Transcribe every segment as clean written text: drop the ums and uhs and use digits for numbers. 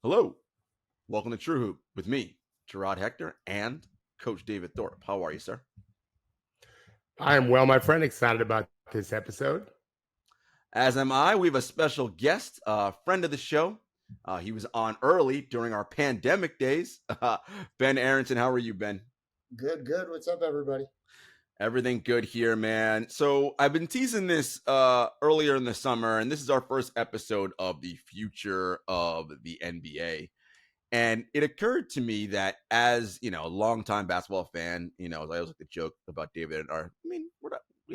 Hello, welcome to TrueHoop with me, Jarod, Hector, and Coach David Thorpe. How are you, sir? I am well, my friend. Excited about this episode. As am I. We have a special guest, a friend of the show. He was on early during our pandemic days. Ben Aronson, how are you, Ben? Good, good. What's up, everybody? Everything good here, man. So I've been teasing this earlier in the summer, and this is our first episode of the future of the NBA. And it occurred to me that as, a longtime basketball fan, I always like to joke about David and we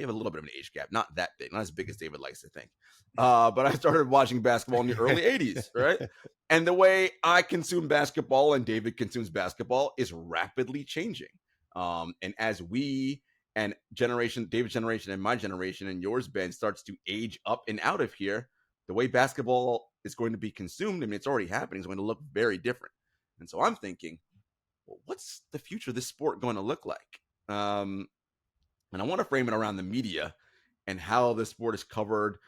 have a little bit of an age gap, not that big, not as big as David likes to think. But I started watching basketball in the early 80s, right? And the way I consume basketball and David consumes basketball is rapidly changing. And as we and David's generation and my generation and yours, Ben, starts to age up and out of here, the way basketball is going to be consumed, it's already happening, is going to look very different. And so I'm thinking, well, what's the future of this sport going to look like? And I want to frame it around the media and how the sport is covered.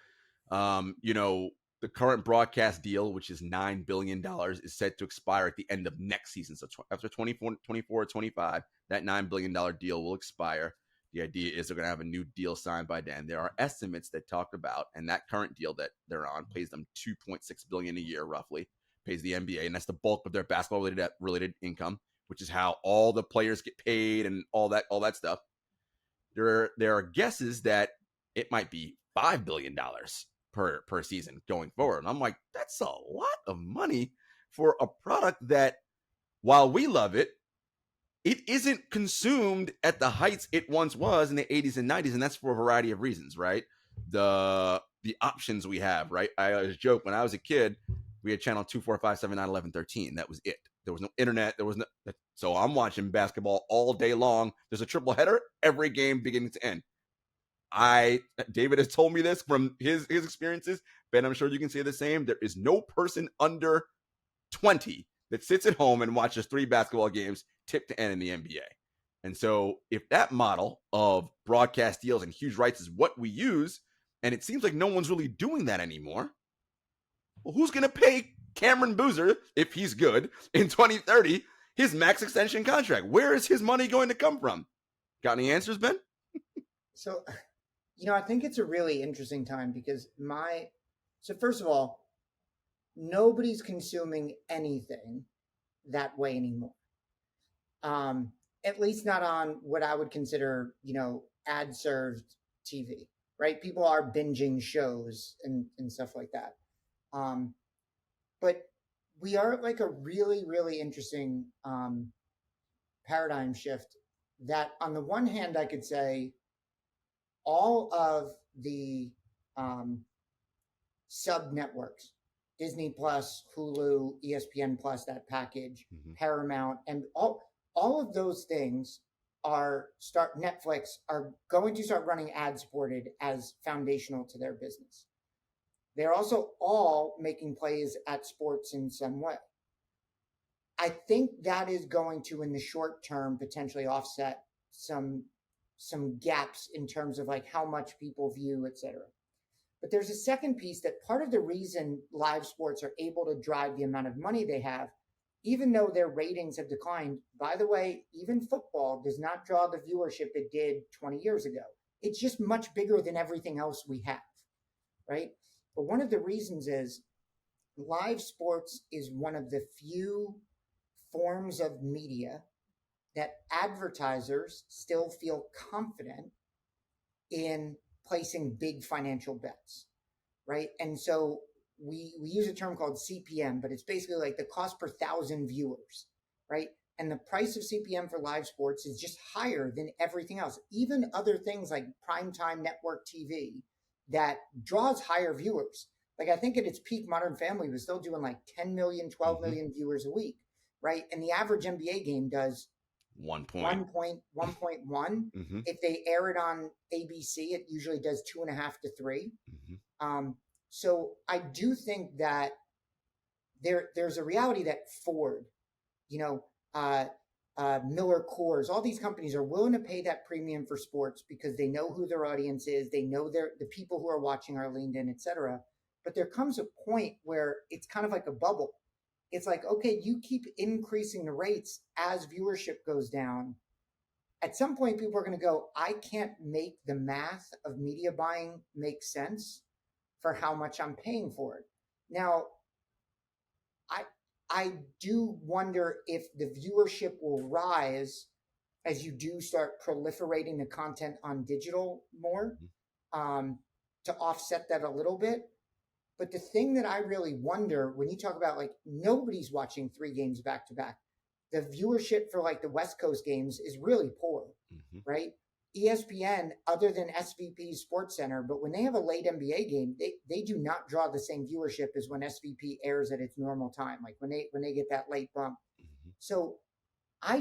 The current broadcast deal, which is $9 billion, is set to expire at the end of next season. So after 24, 25, that $9 billion deal will expire. The idea is they're going to have a new deal signed by then. There are estimates that talk about, and that current deal that they're on pays them $2.6 billion a year, roughly, pays the NBA, and that's the bulk of their basketball related income, which is how all the players get paid and all that stuff. There are guesses that it might be $5 billion per season going forward. And I'm like, that's a lot of money for a product that, while we love it, it isn't consumed at the heights it once was in the 80s and 90s, and that's for a variety of reasons, right? The options we have, right? I always joke, when I was a kid, we had channel 2, 4, 5, 7, 9, 11, 13. That was it. There was no internet. So I'm watching basketball all day long. There's a triple header every game beginning to end. David has told me this from his experiences. Ben, I'm sure you can say the same. There is no person under 20 that sits at home and watches 3 basketball games tip to end in the NBA. And so if that model of broadcast deals and huge rights is what we use, and it seems like no one's really doing that anymore, well, who's going to pay Cameron Boozer, if he's good, in 2030, his max extension contract? Where is his money going to come from? Got any answers, Ben? So, I think it's a really interesting time because first of all, nobody's consuming anything that way anymore. At least not on what I would consider, ad served TV, right? People are binging shows and stuff like that. But we are at like a really, really interesting paradigm shift that, on the one hand, I could say all of the sub networks, Disney Plus, Hulu, ESPN Plus, that package, Paramount, and all of those things Netflix are going to start running ad supported as foundational to their business. They're also all making plays at sports in some way. I think that is going to, in the short term, potentially offset some gaps in terms of like how much people view, et cetera. But there's a second piece that part of the reason live sports are able to drive the amount of money they have, even though their ratings have declined. By the way, even football does not draw the viewership it did 20 years ago. It's just much bigger than everything else we have, right? But one of the reasons is live sports is one of the few forms of media that advertisers still feel confident in placing big financial bets, right? And so we use a term called CPM, but it's basically like the cost per 1,000 viewers, right? And the price of CPM for live sports is just higher than everything else. Even other things like primetime network TV that draws higher viewers. Like I think at its peak, Modern Family was still doing like 10 million, 12 million viewers a week, right? And the average NBA game does 1.1. If they air it on ABC, it usually does 2.5 to 3. So I do think that there's a reality that Ford, Miller Coors, all these companies are willing to pay that premium for sports because they know who their audience is. They know the people who are watching are leaned in, et cetera. But there comes a point where it's kind of like a bubble. it's like, okay, you keep increasing the rates as viewership goes down. At some point, people are going to go, I can't make the math of media buying make sense for how much I'm paying for it. Now, I do wonder if the viewership will rise as you do start proliferating the content on digital more, to offset that a little bit. But the thing that I really wonder when you talk about, like, nobody's watching 3 games back to back. The viewership for like the West Coast games is really poor, right? ESPN, other than SVP Sports Center, but when they have a late NBA game, they do not draw the same viewership as when SVP airs at its normal time, like when they get that late bump. So I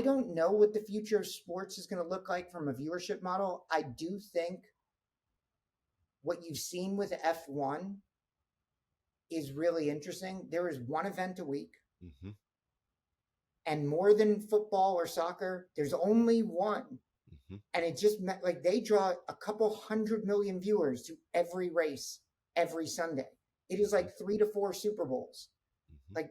don't know what the future of sports is going to look like from a viewership model. I do think what you've seen with F1 is really interesting. There is one event a week. And more than football or soccer, there's only one. And it just meant, like, they draw a couple 100 million viewers to every race every Sunday. It is like 3 to 4 Super Bowls. Like,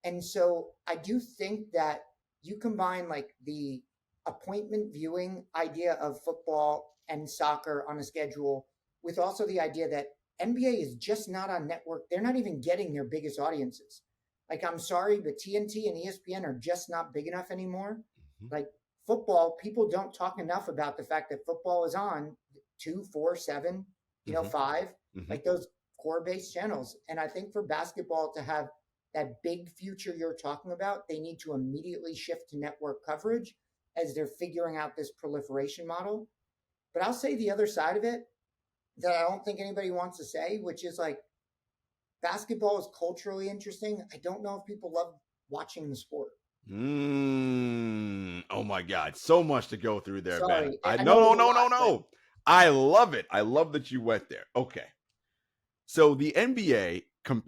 and so I do think that you combine like the appointment viewing idea of football and soccer on a schedule with also the idea that NBA is just not on network. They're not even getting their biggest audiences. Like, I'm sorry, but TNT and ESPN are just not big enough anymore. Like, football, people don't talk enough about the fact that football is on 2, 4, 7, 5, like those core-based channels. And I think for basketball to have that big future you're talking about, they need to immediately shift to network coverage as they're figuring out this proliferation model. But I'll say the other side of it that I don't think anybody wants to say, which is like, basketball is culturally interesting. I don't know if people love watching the sport. Oh my God. So much to go through there, Sorry. Ben. No. I love it. I love that you went there. Okay. So the NBA,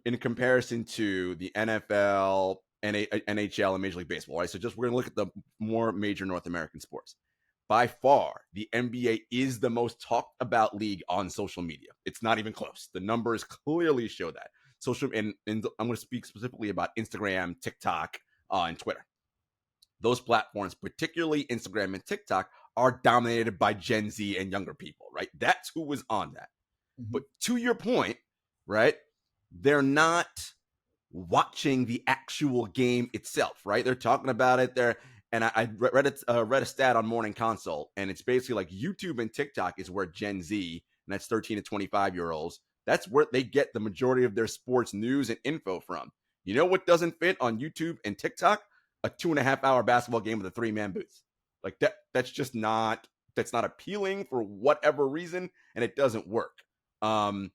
in comparison to the NFL, NHL, and Major League Baseball, right? So just we're going to look at the more major North American sports. By far, the NBA is the most talked about league on social media. It's not even close. The numbers clearly show that. Social, and I'm going to speak specifically about Instagram, TikTok, and Twitter. Those platforms, particularly Instagram and TikTok, are dominated by Gen Z and younger people, right? That's who was on that. But to your point, right, they're not watching the actual game itself, right? They're talking about it there. And I read a stat on Morning Consult, and it's basically like YouTube and TikTok is where Gen Z, and that's 13 to 25-year-olds, that's where they get the majority of their sports news and info from. You know what doesn't fit on YouTube and TikTok? A 2.5-hour basketball game with a 3-man booth. Like that's just not appealing for whatever reason, and it doesn't work. Overtime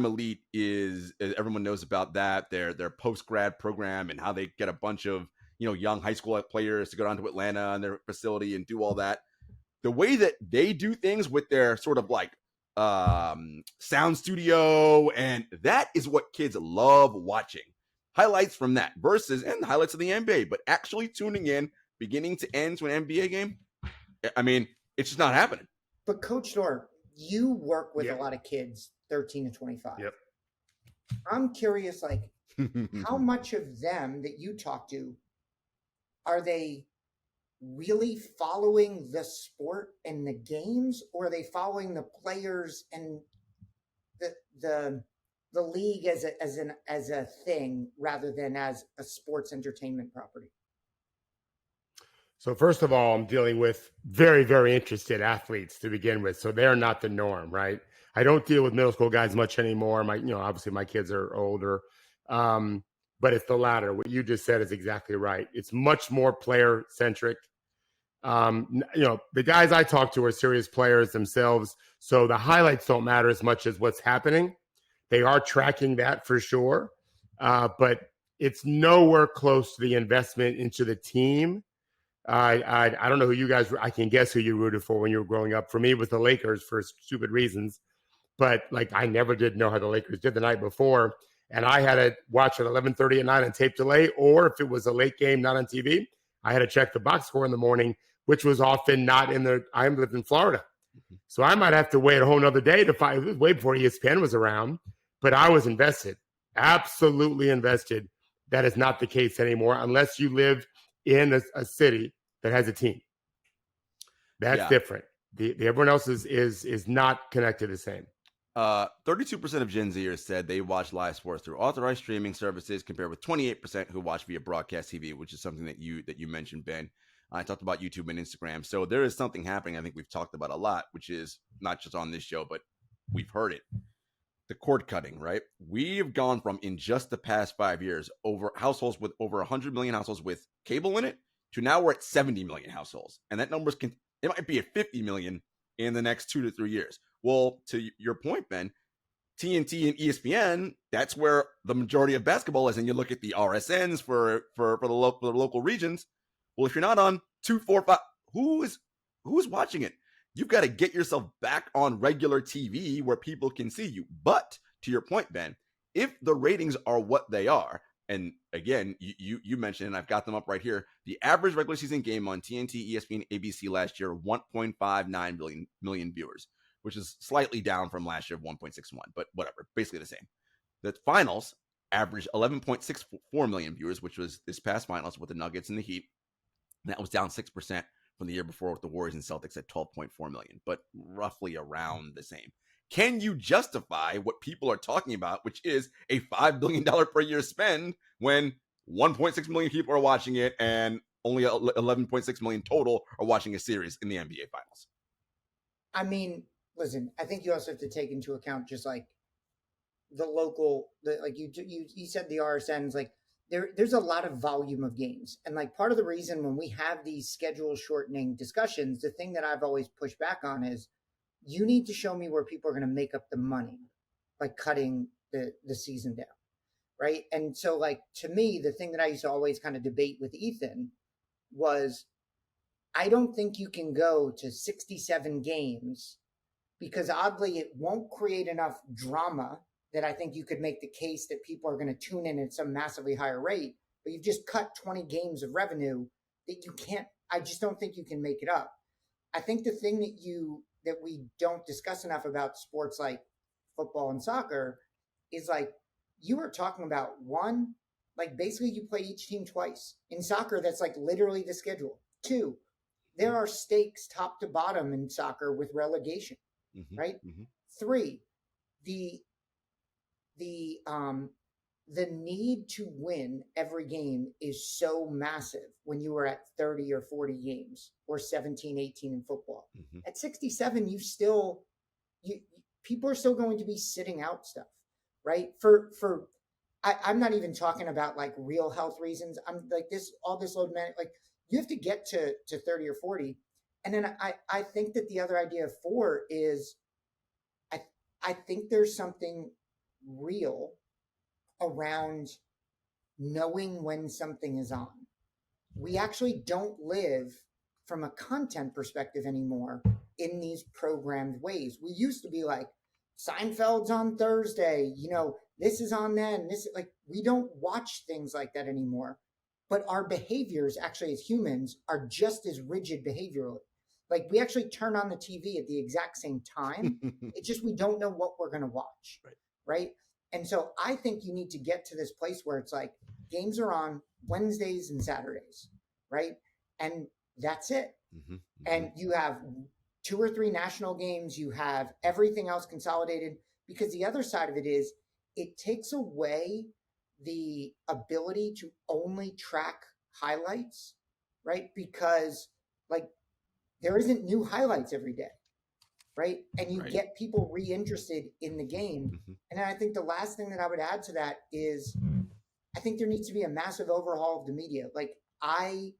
Elite is, everyone knows about that, their post-grad program and how they get a bunch of young high school players to go down to Atlanta and their facility and do all that. The way that they do things with their sort of like sound studio, and that is what kids love watching. Highlights from that and highlights of the NBA, but actually tuning in beginning to end to an NBA game, I mean, it's just not happening. But Coach Thorpe, you work with a lot of kids 13 to 25. Yep. I'm curious, like, how much of them that you talk to, are they really following the sport and the games, or are they following the players and the league as a thing rather than as a sports entertainment property? So first of all, I'm dealing with very, very interested athletes to begin with. So they're not the norm, right? I don't deal with middle school guys much anymore. Obviously my kids are older. But it's the latter. What you just said is exactly right. It's much more player centric. The guys I talk to are serious players themselves. So the highlights don't matter as much as what's happening. They are tracking that for sure. But it's nowhere close to the investment into the team. I don't know who you guys, I can guess who you rooted for when you were growing up. For me, it was the Lakers for stupid reasons. But I never did know how the Lakers did the night before. And I had to watch at 11:30 at night on tape delay, or if it was a late game not on TV, I had to check the box score in the morning, which was often not I lived in Florida. So I might have to wait a whole nother day to find, it was way before ESPN was around, but I was invested. absolutely invested. That is not the case anymore unless you live in a city that has a team. That's different. The everyone else is not connected the same. 32% of Gen Zers said they watch live sports through authorized streaming services, compared with 28% who watch via broadcast TV, which is something that you mentioned, Ben. I talked about YouTube and Instagram. So there is something happening I think we've talked about a lot, which is not just on this show, but we've heard it. The cord cutting, right? We've gone from, in just the past 5 years, over households with over 100 million households with cable in it, to now we're at 70 million households. And that number's it might be at 50 million in the next 2 to 3 years. Well, to your point, Ben, TNT and ESPN, that's where the majority of basketball is. And you look at the RSNs for the local regions. Well, if you're not on 2, 4, 5, who's watching it? You've got to get yourself back on regular TV where people can see you. But to your point, Ben, if the ratings are what they are, and again, you mentioned, and I've got them up right here, the average regular season game on TNT, ESPN, ABC last year, 1.59 million viewers, which is slightly down from last year of 1.61, but whatever, basically the same. The finals averaged 11.64 million viewers, which was this past finals with the Nuggets and the Heat. And that was down 6% from the year before with the Warriors and Celtics at 12.4 million, but roughly around the same. Can you justify what people are talking about, which is a $5 billion per year spend, when 1.6 million people are watching it and only 11.6 million total are watching a series in the NBA Finals? I mean, listen, I think you also have to take into account just like the local, like you said, the RSNs, like there's a lot of volume of games. And like part of the reason when we have these schedule shortening discussions, the thing that I've always pushed back on is you need to show me where people are going to make up the money by cutting the season down. Right. And so like, to me, the thing that I used to always kind of debate with Ethan was, I don't think you can go to 67 games because oddly it won't create enough drama that I think you could make the case that people are going to tune in at some massively higher rate, but you've just cut 20 games of revenue that you can't, I just don't think you can make it up. I think the thing that we don't discuss enough about sports like football and soccer is like, you were talking about one, like basically you play each team twice. In soccer, that's like literally the schedule. 2, there are stakes top to bottom in soccer with relegation, right? 3, the need to win every game is so massive when you are at 30 or 40 games or 17, 18 in football. At 67, people are still going to be sitting out stuff, right? I'm not even talking about like real health reasons. I'm like all this load management, like you have to get to 30 or 40. And then I think that the other idea of 4 is I think there's something real around knowing when something is on. We actually don't live from a content perspective anymore in these programmed ways. We used to be like, Seinfeld's on Thursday, this is on then, this, like, we don't watch things like that anymore. But our behaviors actually as humans are just as rigid behaviorally. Like we actually turn on the TV at the exact same time. It's just we don't know what we're going to watch, right? And so I think you need to get to this place where it's like games are on Wednesdays and Saturdays, right? And that's it. And you have 2 or 3 national games. You have everything else consolidated, because the other side of it is it takes away the ability to only track highlights, right? Because like there isn't new highlights every day, right? And you get people reinterested in the game. And I think the last thing that I would add to that is I think there needs to be a massive overhaul of the media. Like I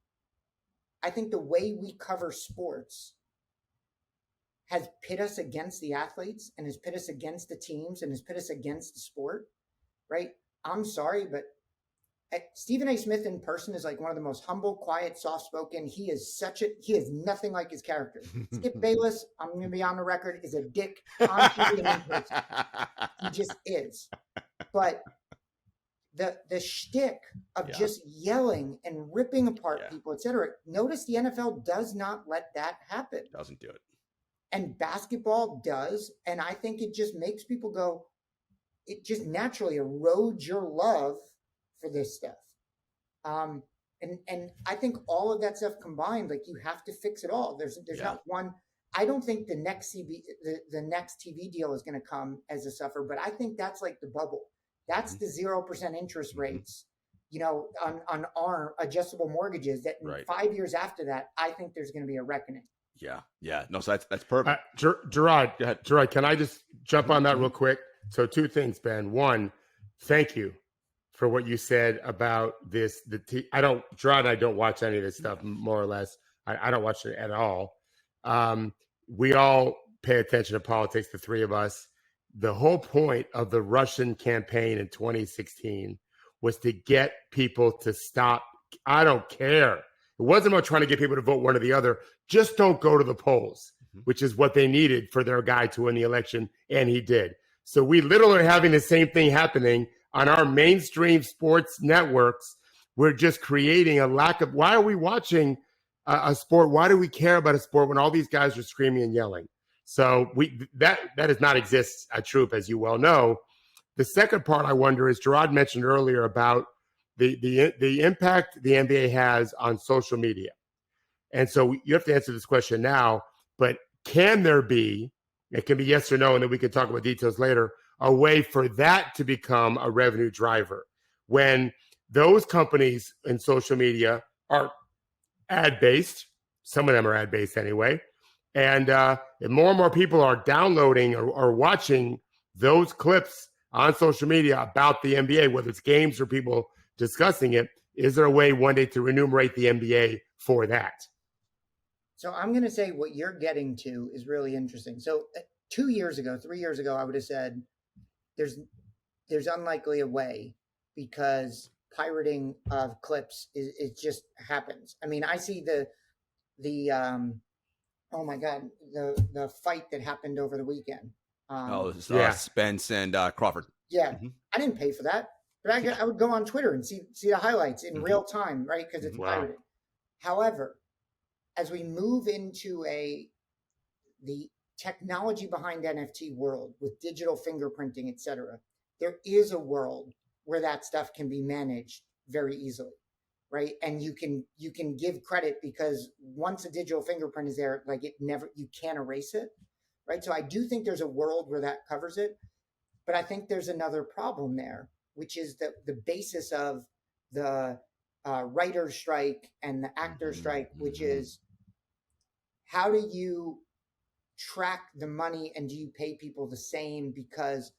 think the way we cover sports has pit us against the athletes and has pit us against the teams and has pit us against the sport, right? I'm sorry, but Stephen A. Smith in person is like one of the most humble, quiet, soft-spoken. He is nothing like his character. Skip Bayless, I'm going to be on the record, is a dick on TV and in person. He just is. But the shtick of just yelling and ripping apart people, etc. Notice the NFL does not let that happen. Doesn't do it. And basketball does. And I think it just makes people go, it just naturally erodes your love for this stuff. And I think all of that stuff combined, like you have to fix it all. There's not one. I don't think the next the next TV deal is going to come as a suffer, but I think that's like the bubble. That's the 0% interest rates, on our adjustable mortgages. That in 5 years after that, I think there's going to be a reckoning. Yeah. No, so that's perfect. Jarod, go ahead. Jarod, can I just jump on that real quick? So 2 things, Ben. One, thank you for what you said about this. Jarod and I don't watch any of this stuff, more or less. I don't watch it at all. We all pay attention to politics, the 3 of us. The whole point of the Russian campaign in 2016 was to get people to stop. I don't care. It wasn't about trying to get people to vote one or the other. Just don't go to the polls, which is what they needed for their guy to win the election, and he did. So we literally are having the same thing happening on our mainstream sports networks. We're just creating a lack of, why are we watching a sport? Why do we care about a sport when all these guys are screaming and yelling? So that does not exist at TrueHoop, as you well know. The second part I wonder is, Jarod mentioned earlier about the impact the NBA has on social media. And so you have to answer this question now, but can there be, it can be yes or no, and then we can talk about details later, a way for that to become a revenue driver when those companies in social media are ad-based. Some of them are ad-based anyway. And more and more people are downloading or watching those clips on social media about the NBA, whether it's games or people discussing it. Is there a way one day to remunerate the NBA for that? So I'm going to say what you're getting to is really interesting. So 3 years ago, I would have said there's unlikely a way, because pirating of clips it just happens. I mean, I see the oh my God, the fight that happened over the weekend. Spence and Crawford. Yeah, I didn't pay for that, but I would go on Twitter and see the highlights in real time, right? Because it's pirated. However, as we move into the technology behind NFT world with digital fingerprinting, et cetera, there is a world where that stuff can be managed very easily, right? And you can give credit, because once a digital fingerprint is there, like you can't erase it, right? So I do think there's a world where that covers it, but I think there's another problem there, which is the basis of the writer's strike and the actor's strike, which is, how do you track the money and do you pay people the same? Because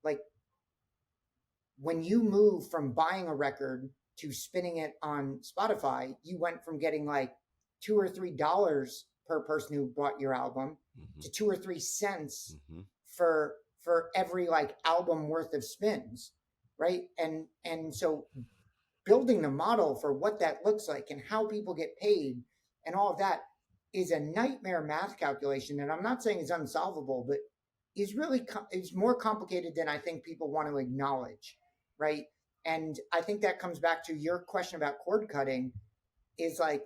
like when you move from buying a record to spinning it on Spotify, you went from getting like $2 or $3 per person who bought your album to 2 or 3 cents for every like album worth of spins, right? And so building the model for what that looks like and how people get paid and all of that is a nightmare math calculation. And I'm not saying it's unsolvable, but is more complicated than I think people want to acknowledge, right? And I think that comes back to your question about cord cutting, is like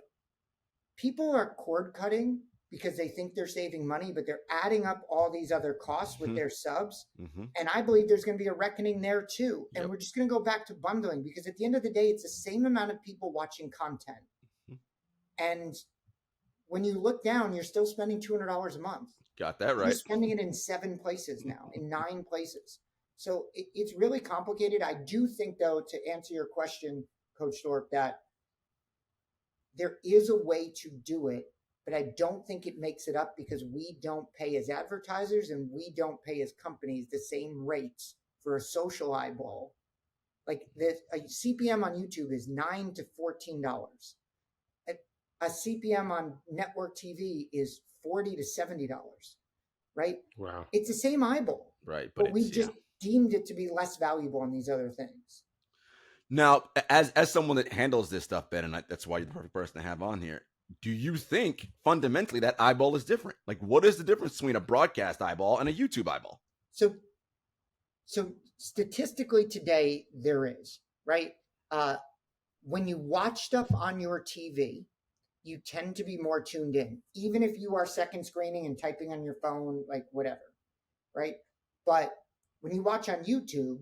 people are cord cutting because they think they're saving money, but they're adding up all these other costs with their subs. And I believe there's going to be a reckoning there too. And we're just going to go back to bundling, because at the end of the day, it's the same amount of people watching content. And when you look down, you're still spending $200 a month. Got that right. You're spending it in 7 places now, in 9 places. So it's really complicated. I do think, though, to answer your question, Coach Thorpe, that there is a way to do it, but I don't think it makes it up, because we don't pay as advertisers and we don't pay as companies the same rates for a social eyeball. Like a CPM on YouTube is $9 to $14. A CPM on network TV is $40 to $70, right? Wow. It's the same eyeball. Right. But we just deemed it to be less valuable on these other things. Now, as someone that handles this stuff, Ben, and that's why you're the perfect person to have on here, do you think fundamentally that eyeball is different? Like, what is the difference between a broadcast eyeball and a YouTube eyeball? So statistically today, there is, right? When you watch stuff on your TV, you tend to be more tuned in, even if you are second screening and typing on your phone, like whatever, right? But When you watch on YouTube,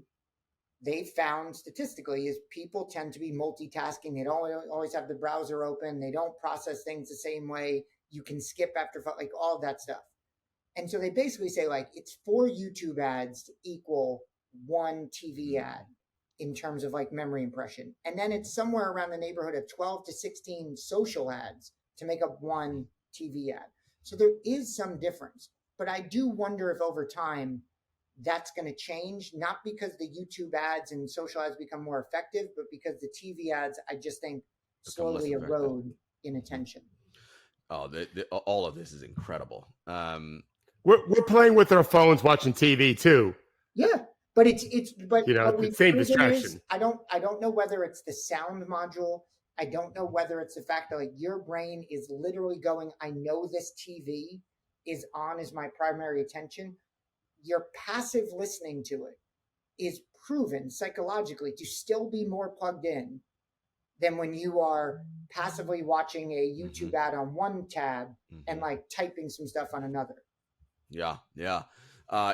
they found statistically is people tend to be multitasking. They don't always have the browser open. They don't process things the same way. You can skip after, like all of that stuff. And so they basically say like it's 4 YouTube ads to equal 1 TV ad in terms of like memory impression. And then it's somewhere around the neighborhood of 12 to 16 social ads to make up 1 TV ad. So there is some difference. But I do wonder if over time that's going to change, not because the YouTube ads and social ads become more effective, but because the TV ads, I just think, slowly erode in attention. Oh, all of this is incredible. We're playing with our phones, watching TV too. Yeah, but it's you know, the same distraction. I don't know whether it's the sound module. I don't know whether it's the fact that like your brain is literally going, I know this TV is on as my primary attention. Your passive listening to it is proven psychologically to still be more plugged in than when you are passively watching a YouTube ad on one tab and like typing some stuff on another. Yeah.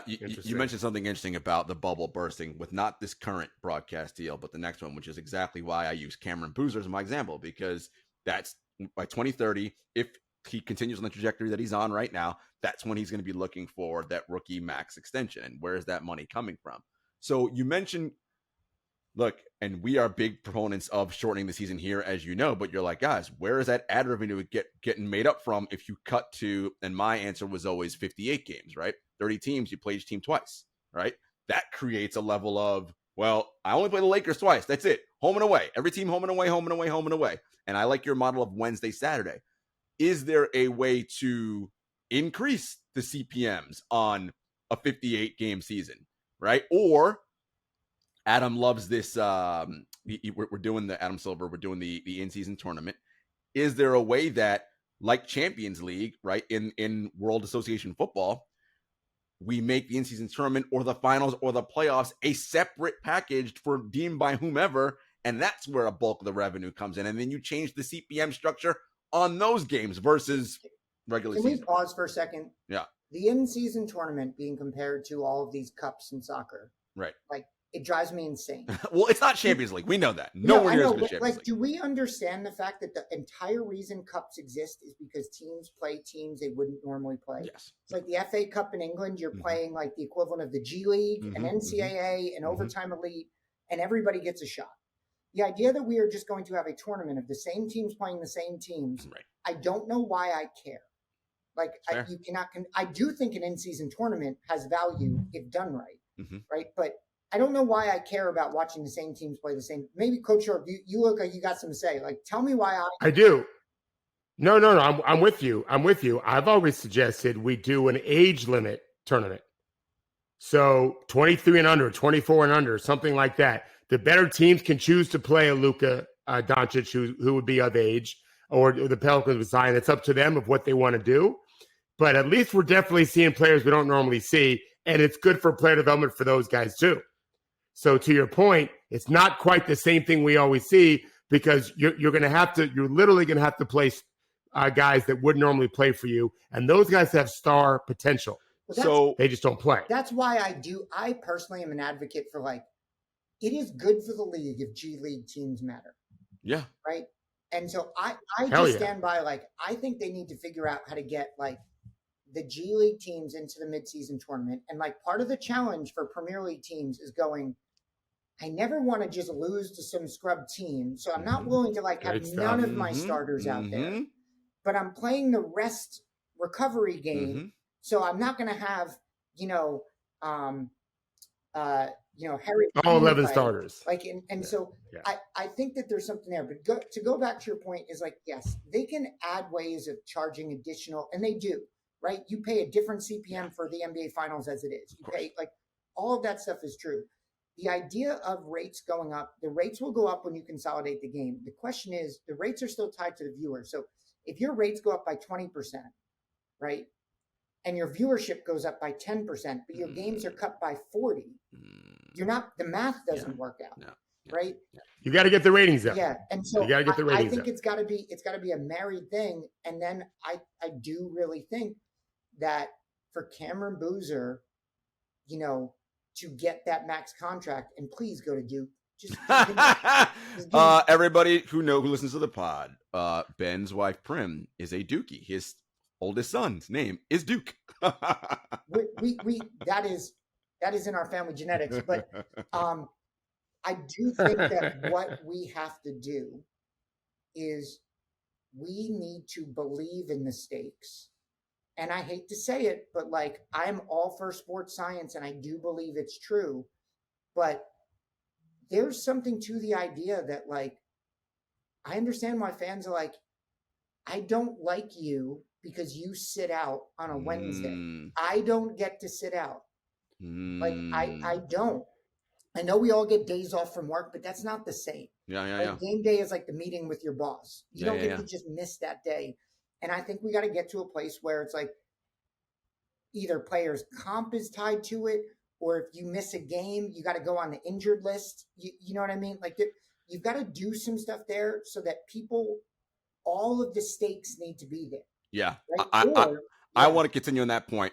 You mentioned something interesting about the bubble bursting with not this current broadcast deal, but the next one, which is exactly why I use Cameron Boozer as my example, because that's by 2030, if he continues on the trajectory that he's on right now, that's when he's going to be looking for that rookie max extension. And where is that money coming from? So you mentioned, look, and we are big proponents of shortening the season here, as you know, but you're like, guys, where is that ad revenue getting made up from if you cut to, and my answer was always 58 games, right? 30 teams, you play each team twice, right? That creates a level of, well, I only play the Lakers twice. That's it. Home and away. Every team home and away, home and away, home and away. And I like your model of Wednesday, Saturday. Is there a way to increase the CPMs on a 58 game season, right? Or Adam loves this. We're doing the Adam Silver. We're doing the in-season tournament. Is there a way that, like Champions League, right, in World Association Football, we make the in-season tournament or the finals or the playoffs a separate package for deemed by whomever, and that's where a bulk of the revenue comes in, and then you change the CPM structure on those games versus regular season. Can we pause for a second? Yeah. The in-season tournament being compared to all of these cups in soccer, right? Like, it drives me insane. Well, it's not Champions League. We know that. Nowhere near as good as Champions League. Do we understand the fact that the entire reason cups exist is because teams play teams they wouldn't normally play? Yes. It's like the FA Cup in England, you're playing like the equivalent of the G League, an NCAA, an overtime elite, and everybody gets a shot. The idea that we are just going to have a tournament of the same teams playing the same teams, right. I don't know why I care. Like, you cannot. I do think an in-season tournament has value if done right, right? But I don't know why I care about watching the same teams play the same. Maybe Coach Short, you look like you got something to say. Like, tell me why I do. No. I'm with you. I've always suggested we do an age limit tournament. So 23 and under, 24 and under, something like that. The better teams can choose to play a Luka Doncic, who would be of age, or the Pelicans would sign. It's up to them of what they want to do. But at least we're definitely seeing players we don't normally see, and it's good for player development for those guys too. So to your point, it's not quite the same thing we always see because you're literally going to have to place guys that would normally play for you, and those guys have star potential. So they just don't play. That's why I personally am an advocate for, like, it is good for the league if G League teams matter. Yeah. Right. And so I just stand by, like, I think they need to figure out how to get, like, the G League teams into the midseason tournament. And, like, part of the challenge for Premier League teams is going, I never want to just lose to some scrub team. So I'm not willing to, like, have none of my starters out there. But I'm playing the rest recovery game. So I'm not going to have, Harry. All 11 starters. Like, so I think that there's something there. But to go back to your point is, like, yes, they can add ways of charging additional, and they do, right? You pay a different CPM for the NBA Finals as it is. You pay, like, all of that stuff is true. The idea of rates going up, the rates will go up when you consolidate the game. The question is, the rates are still tied to the viewer. So if your rates go up by 20%, right, and your viewership goes up by 10%, but your games are cut by 40, the math doesn't work out, right? You got to get the ratings up. Yeah, and so you got to get the ratings I think up. it's got to be a married thing. And then I do really think that for Cameron Boozer, to get that max contract. And please go to Duke. Just everybody who listens to the pod, Ben's wife Prim is a Dookie. His oldest son's name is Duke. we that is in our family genetics. But I do think that what we have to do is we need to believe in the stakes. And I hate to say it, but like, I'm all for sports science and I do believe it's true. But there's something to the idea that, like, I understand why fans are like, I don't like you because you sit out on a Wednesday. I don't get to sit out. Like, I don't. I know we all get days off from work, but that's not the same. Yeah. Game day is like the meeting with your boss. You don't get to just miss that day. And I think we got to get to a place where it's like either players' comp is tied to it, or if you miss a game, you got to go on the injured list. You know what I mean? Like, you've got to do some stuff there so that people, all of the stakes need to be there. Yeah. Right? I want to continue on that point.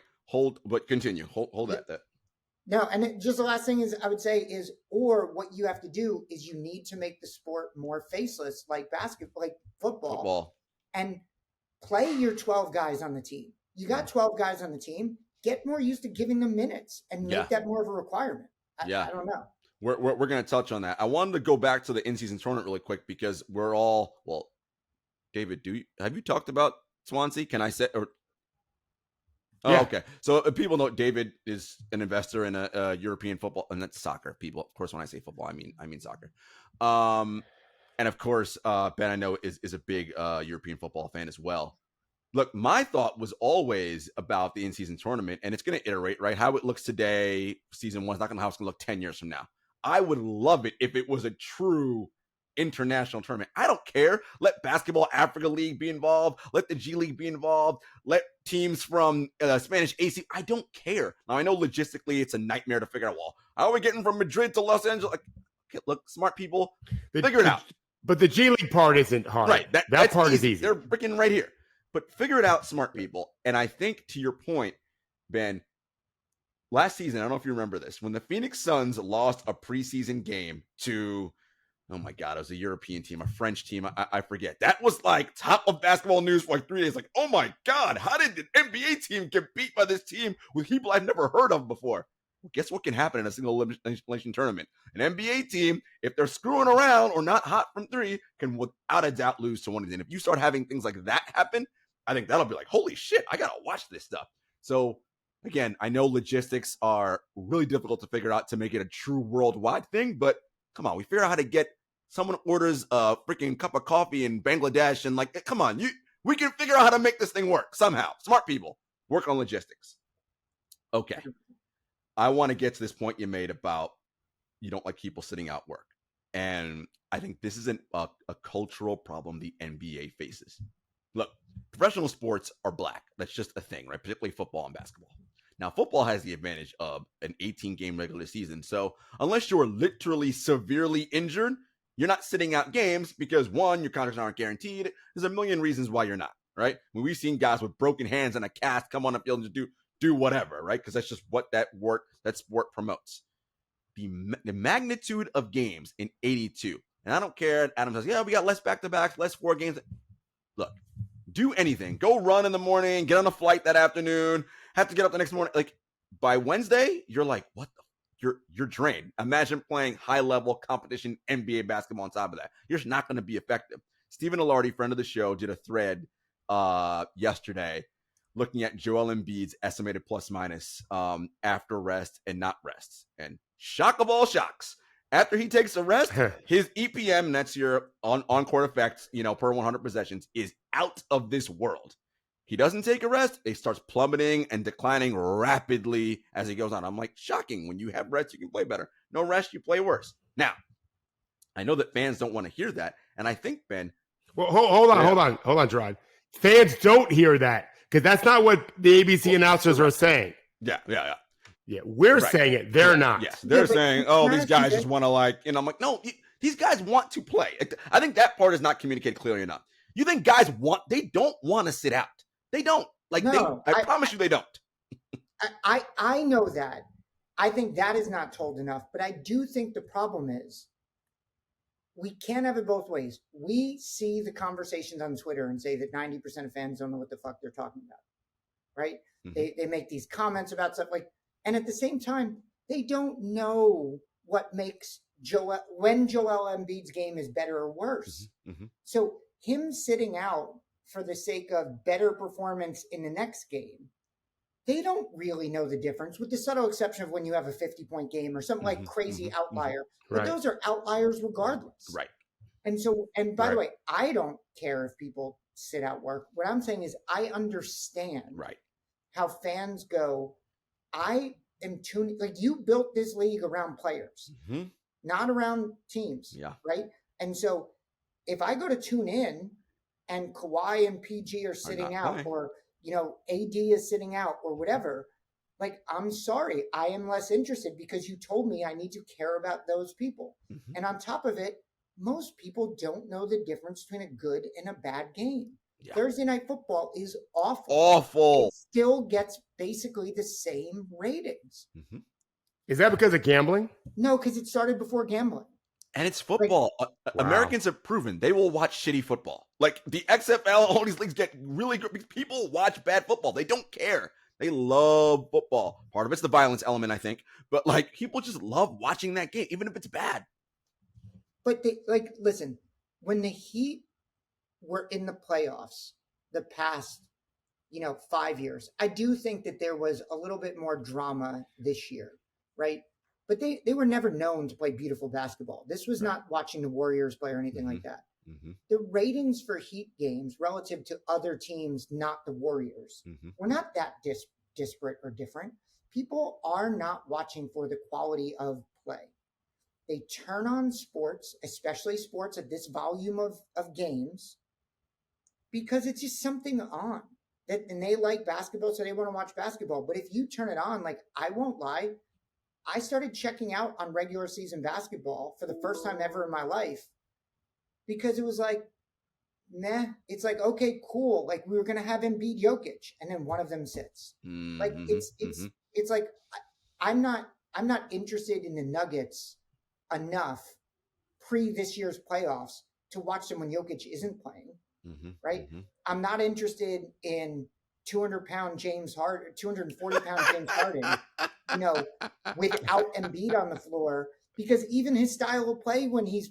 Continue. Hold that. No, and just the last thing is I would say is, or what you have to do is you need to make the sport more faceless, like basketball, like football. And play your 12 guys on the team. You got 12 guys on the team. Get more used to giving them minutes and make that more of a requirement. I don't know. We're going to touch on that. I wanted to go back to the in-season tournament really quick because we're all, well, David, have you talked about Swansea? Can I say, or? Oh, yeah. Okay. So people know David is an investor in a European football, and that's soccer. People, of course, when I say football, I mean soccer. And of course, Ben, I know is a big European football fan as well. Look, my thought was always about the in-season tournament, and it's going to iterate, right? How it looks today, season one is not going to how it's going to look 10 years from now. I would love it if it was a true international tournament. I don't care. Let Basketball Africa League be involved. Let the G League be involved. Let teams from Spanish AC. I don't care. Now, I know logistically it's a nightmare to figure out, well, how are we getting from Madrid to Los Angeles? Like, okay, look, smart people, figure it out. But the G League part isn't hard. Right. That part is easy. They're freaking right here. But figure it out, smart people. And I think to your point, Ben, last season, I don't know if you remember this, when the Phoenix Suns lost a preseason game to, oh my God, it was a European team, a French team. I forget. That was like top of basketball news for like 3 days. Like, oh my God, how did the NBA team get beat by this team with people I've never heard of before? Well, guess what can happen in a single elimination tournament? An NBA team, if they're screwing around or not hot from three, can without a doubt lose to one of these. And if you start having things like that happen, I think that'll be like, holy shit, I got to watch this stuff. So again, I know logistics are really difficult to figure out to make it a true worldwide thing, but come on, we figure out how to get someone orders a freaking cup of coffee in Bangladesh and like, come on, we can figure out how to make this thing work somehow. Smart people work on logistics. Okay. I want to get to this point you made about you don't like people sitting out work. And I think this is a cultural problem the NBA faces. Look, professional sports are black. That's just a thing, right? Particularly football and basketball. Now, football has the advantage of an 18-game regular season. So unless you're literally severely injured, you're not sitting out games because, one, your contracts aren't guaranteed. There's a million reasons why you're not, right? I mean, we've seen guys with broken hands and a cast come on the field and just do whatever, right? Because that's just what that sport promotes. The magnitude of games in 82. And I don't care. Adam says, yeah, we got less back-to-backs, less 4 games. Look, do anything. Go run in the morning, get on a flight that afternoon, have to get up the next morning. Like, by Wednesday, you're like, what the? You're drained. Imagine playing high-level competition NBA basketball on top of that. You're just not going to be effective. Stephen Alardi, friend of the show, did a thread yesterday looking at Joel Embiid's estimated plus-minus after rest and not rest. And shock of all shocks, after he takes a rest, his EPM, and that's your on-court effect, per 100 possessions, is out of this world. He doesn't take a rest, it starts plummeting and declining rapidly as he goes on. I'm like, shocking. When you have rest, you can play better. No rest, you play worse. Now, I know that fans don't want to hear that, and I think, Ben... Well, hold on, Jarod. Fans don't hear that, because that's not what the ABC announcers are saying. Yeah. Yeah, we're saying it. They're not. Yes, they're saying, these guys just want to I'm like, no, these guys want to play. I think that part is not communicated clearly enough. You think guys they don't want to sit out. They don't. I promise you they don't. I know that. I think that is not told enough. But I do think the problem is we can't have it both ways. We see the conversations on Twitter and say that 90% of fans don't know what the fuck they're talking about, right? They make these comments about stuff like, and at the same time, they don't know what makes when Joel Embiid's game is better or worse. So him sitting out for the sake of better performance in the next game, they don't really know the difference, with the subtle exception of when you have a 50-point game or something like crazy outlier. But those are outliers regardless. Right. And so, and by the way, I don't care if people sit out work. What I'm saying is I understand how fans go, I am tuning, like you built this league around players, not around teams. Right. And so if I go to tune in and Kawhi and PG are sitting out or, you know, AD is sitting out or whatever, like, I'm sorry, I am less interested because you told me I need to care about those people. And on top of it, most people don't know the difference between a good and a bad game. Thursday Night Football is awful. It still gets basically the same ratings. Is that because of gambling? No, because it started before gambling. And it's football. Americans have proven they will watch shitty football. Like the XFL, all these leagues get really good. People watch bad football. They don't care. They love football. Part of it's the violence element, I think. But like people just love watching that game, even if it's bad. But they, like, listen, when the Heat were in the playoffs the past, 5 years, I do think that there was a little bit more drama this year, right? But they were never known to play beautiful basketball. This was not watching the Warriors play or anything like that. The ratings for Heat games relative to other teams, not the Warriors, were not that disparate or different. People are not watching for the quality of play. They turn on sports, especially sports at this volume of games, because it's just something on. And they like basketball, so they want to watch basketball. But if you turn it on, like, I won't lie, I started checking out on regular season basketball for the first time ever in my life because it was like, meh. It's like, okay, cool. Like, we were going to have Embiid, Jokic, and then one of them sits. Like, it's like, I'm not interested in the Nuggets enough pre this year's playoffs to watch them when Jokic isn't playing, right? I'm not interested in 200-pound James Harden, 240-pound James Harden, without Embiid on the floor, because even his style of play when he's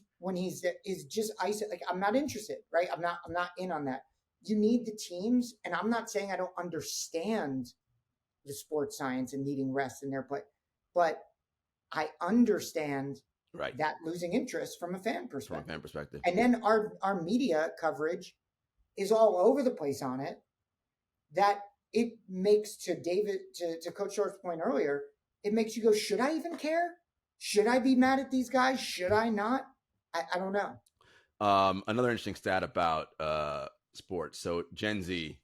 is just ice. Like, I'm not interested, right? I'm not in on that. You need the teams, and I'm not saying I don't understand the sports science and needing rest in their play, but I understand that losing interest from a fan perspective. And then our media coverage is all over the place on it. That it makes, to Coach Short's point earlier, it makes you go, should I even care? Should I be mad at these guys? Should I not? I don't know. Another interesting stat about sports. So Gen Z,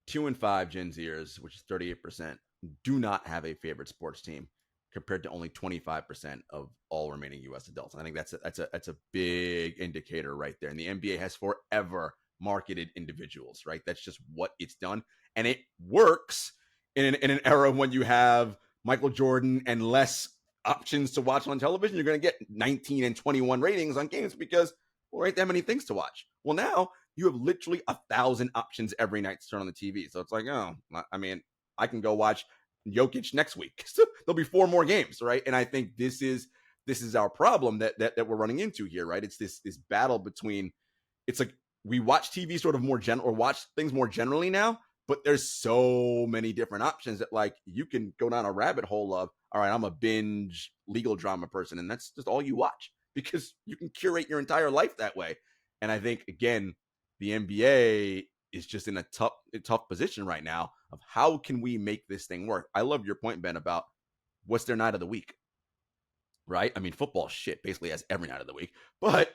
2 in 5 Gen Zers, which is 38%, do not have a favorite sports team, compared to only 25% of all remaining U.S. adults. I think that's a big indicator right there. And the NBA has forever marketed individuals, right? That's just what it's done, and it works in an era when you have Michael Jordan and less options to watch on television. You're going to get 19 and 21 ratings on games because there ain't that many things to watch. Well, now you have literally 1,000 options every night to turn on the TV. So it's like, oh, I mean, I can go watch Jokic next week. So there'll be 4 more games, right? And I think this is our problem that we're running into here, right? It's this battle between, it's like we watch TV sort of more or watch things more generally now, but there's so many different options that, like, you can go down a rabbit hole of, all right, I'm a binge legal drama person, and that's just all you watch because you can curate your entire life that way. And I think, again, the NBA is just in a tough position right now of how can we make this thing work. I love your point, Ben, about what's their night of the week, right? I mean, football shit basically has every night of the week, but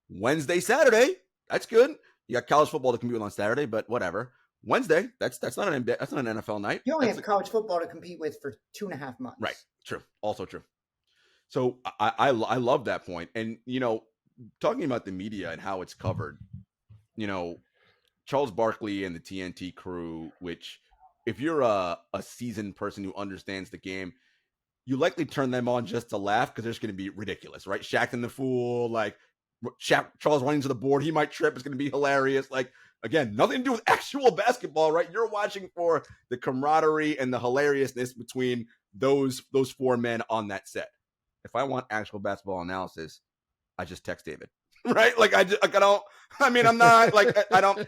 Wednesday, Saturday, that's good. You got college football to compete with on Saturday, but whatever. Wednesday, that's not an NFL night. You only have college football to compete with for 2.5 months. Right. True. Also true. So I love that point. And, talking about the media and how it's covered, Charles Barkley and the TNT crew, which if you're a seasoned person who understands the game, you likely turn them on just to laugh because they're just going to be ridiculous, right? Shaq and the Fool, like Charles running to the board, he might trip. It's going to be hilarious. Like, again, nothing to do with actual basketball, right? You're watching for the camaraderie and the hilariousness between those four men on that set. If I want actual basketball analysis, I just text David, right? Like I don't. I mean, I'm not like I don't.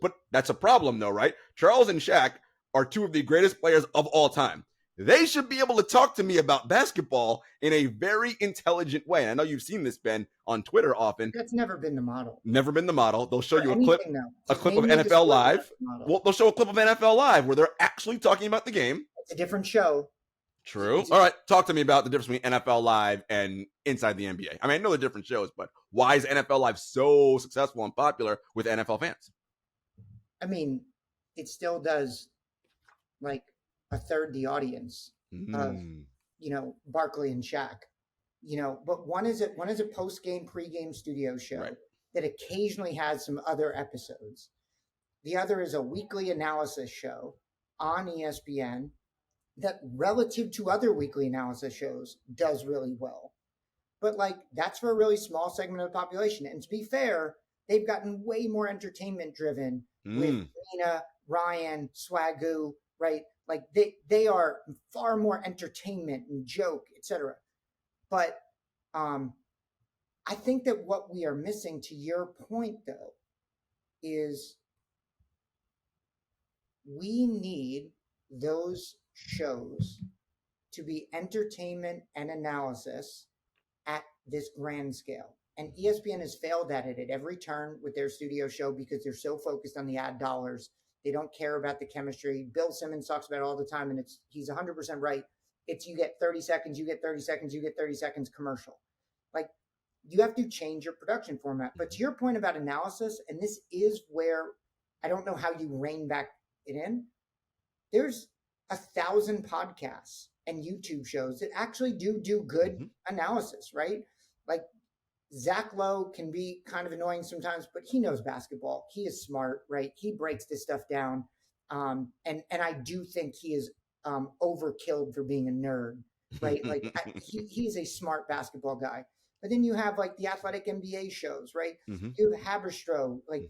But that's a problem, though, right? Charles and Shaq are two of the greatest players of all time. They should be able to talk to me about basketball in a very intelligent way. And I know you've seen this, Ben, on Twitter often. That's never been the model. Never been the model. They'll show For you anything, a clip of NFL Live. Well, they'll show a clip of NFL Live where they're actually talking about the game. It's a different show. True. All right. Talk to me about the difference between NFL Live and Inside the NBA. I mean, I know they're different shows, but why is NFL Live so successful and popular with NFL fans? I mean, it still does like a third the audience of, Barkley and Shaq, but one is a post-game, pre-game studio show that occasionally has some other episodes. The other is a weekly analysis show on ESPN that, relative to other weekly analysis shows, does really well. But like, that's for a really small segment of the population. And to be fair, they've gotten way more entertainment driven with Nina, Ryan, Swagoo, right? Like they are far more entertainment and joke, etc. But I think that what we are missing, to your point, though, is we need those shows to be entertainment and analysis at this grand scale. And ESPN has failed at it at every turn with their studio show because they're so focused on the ad dollars. They don't care about the chemistry. Bill Simmons talks about it all the time, and he's 100% right. It's you get 30 seconds, you get 30 seconds, you get 30 seconds commercial. Like, you have to change your production format. But to your point about analysis, and this is where I don't know how you rein back it in, there's 1,000 podcasts and YouTube shows that actually do good analysis, right? Like, Zach Lowe can be kind of annoying sometimes, but he knows basketball. He is smart, right? He breaks this stuff down. And I do think he is overkilled for being a nerd, right? Like he's a smart basketball guy. But then you have like the athletic NBA shows, right? You have Haberstroh, like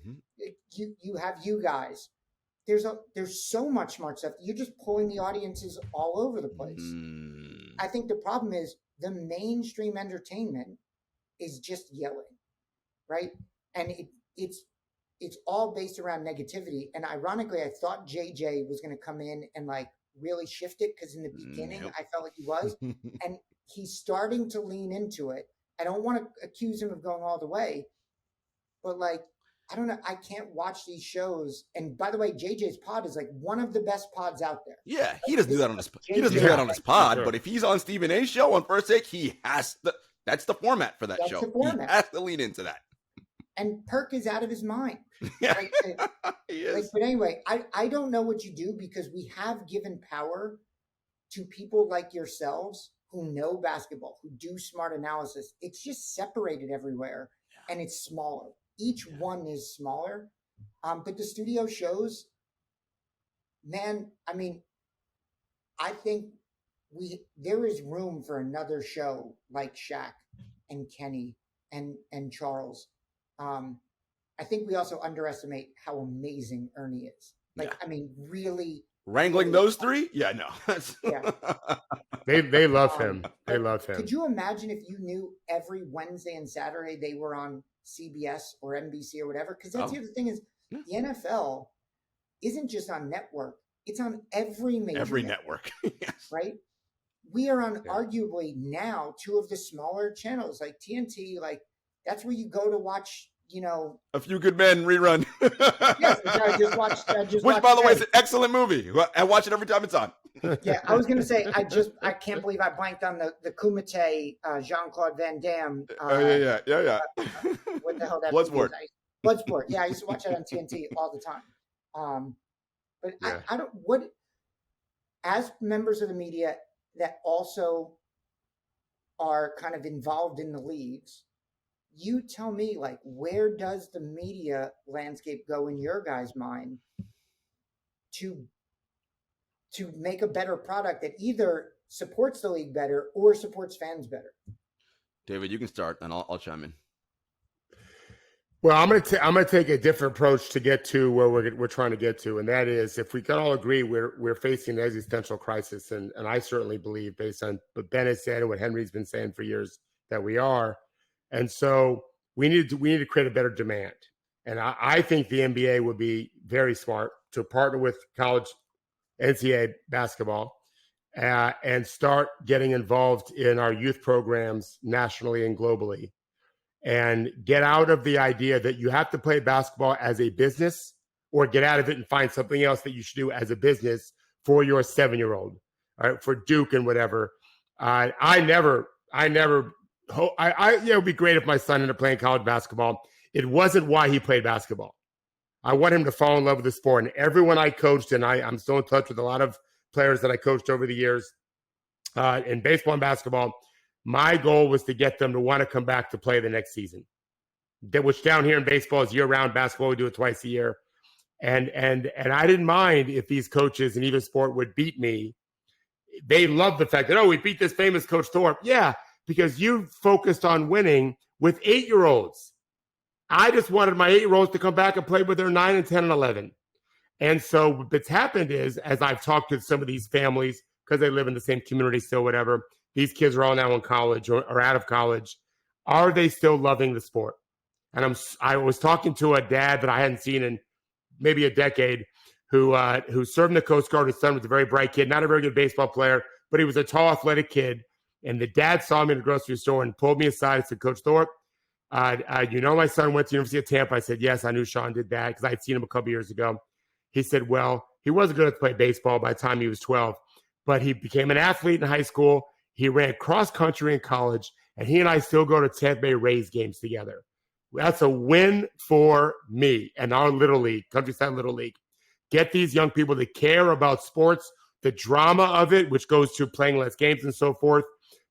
you have you guys. There's so much smart stuff. You're just pulling the audiences all over the place. I think the problem is the mainstream entertainment is just yelling, right? And it's all based around negativity. And ironically, I thought JJ was going to come in and like really shift it, because in the beginning I felt like he was, and he's starting to lean into it. I don't want to accuse him of going all the way, but like, I don't know. I can't watch these shows. And by the way, JJ's pod is like one of the best pods out there. Yeah, he doesn't do that on his. He doesn't do that on his pod. Sure. But if he's on Stephen A's show on First Take, he has to. That's the format for that show. He has to lean into that. And Perk is out of his mind. Yeah, like, he is. But anyway, I don't know what you do, because we have given power to people like yourselves who know basketball, who do smart analysis. It's just separated everywhere, and it's smaller. Each one is smaller. But the studio shows, man, I mean, I think there is room for another show like Shaq and Kenny and Charles. I think we also underestimate how amazing Ernie is. Like, I mean, really wrangling those three? Yeah, no. Yeah. They love him. They love him. Could you imagine if you knew every Wednesday and Saturday they were on CBS or NBC or whatever? Because that's the other thing is the NFL isn't just on network. It's on every major network. Yes. Right? We are on arguably now two of the smaller channels, like TNT. Like, that's where you go to watch, A Few Good Men rerun. Yes, I just watched. Which, by the way, is an excellent movie. I watch it every time it's on. Yeah, I was going to say, I can't believe I blanked on the Kumite, Jean-Claude Van Damme. Yeah. What the hell that Bloodsport. Bloodsport. Yeah, I used to watch that on TNT all the time. But yeah. I don't, as members of the media that also are kind of involved in the leagues, you tell me, like, where does the media landscape go in your guys' mind to make a better product that either supports the league better or supports fans better? David, you can start, and I'll chime in. Well, I'm gonna take a different approach to get to where we're trying to get to, and that is, if we can all agree we're facing an existential crisis, and I certainly believe, based on what Ben has said and what Henry's been saying for years, that we are, and so we need to create a better demand, and I think the NBA would be very smart to partner with college NCAA basketball and start getting involved in our youth programs nationally and globally, and get out of the idea that you have to play basketball as a business, or get out of it and find something else that you should do as a business for your 7-year-old, all right, for Duke and whatever. It would be great if my son ended up playing college basketball. It wasn't why he played basketball. I want him to fall in love with the sport. And everyone I coached, and I'm still in touch with a lot of players that I coached over the years in baseball and basketball. My goal was to get them to want to come back to play the next season, which down here in baseball is year-round. Basketball, we do it twice a year. And I didn't mind if these coaches in either sport would beat me. They loved the fact that, oh, we beat this famous coach Thorpe. Yeah, because you focused on winning with 8-year-olds. I just wanted my 8-year-olds to come back and play with their 9 and 10 and 11. And so what's happened is, as I've talked to some of these families, because they live in the same community still, whatever, these kids are all now in college or out of college. Are they still loving the sport? And I was talking to a dad that I hadn't seen in maybe a decade, who served in the Coast Guard. His son was a very bright kid, not a very good baseball player, but he was a tall, athletic kid. And the dad saw me in the grocery store and pulled me aside and said, Coach Thorpe, my son went to the University of Tampa. I said, yes, I knew Sean did that because I'd seen him a couple years ago. He said, well, he wasn't good to play baseball by the time he was 12, but he became an athlete in high school. He ran cross country in college, and he and I still go to Tampa Bay Rays games together. That's a win for me and our Little League, Countryside Little League. Get these young people to care about sports, the drama of it, which goes to playing less games and so forth,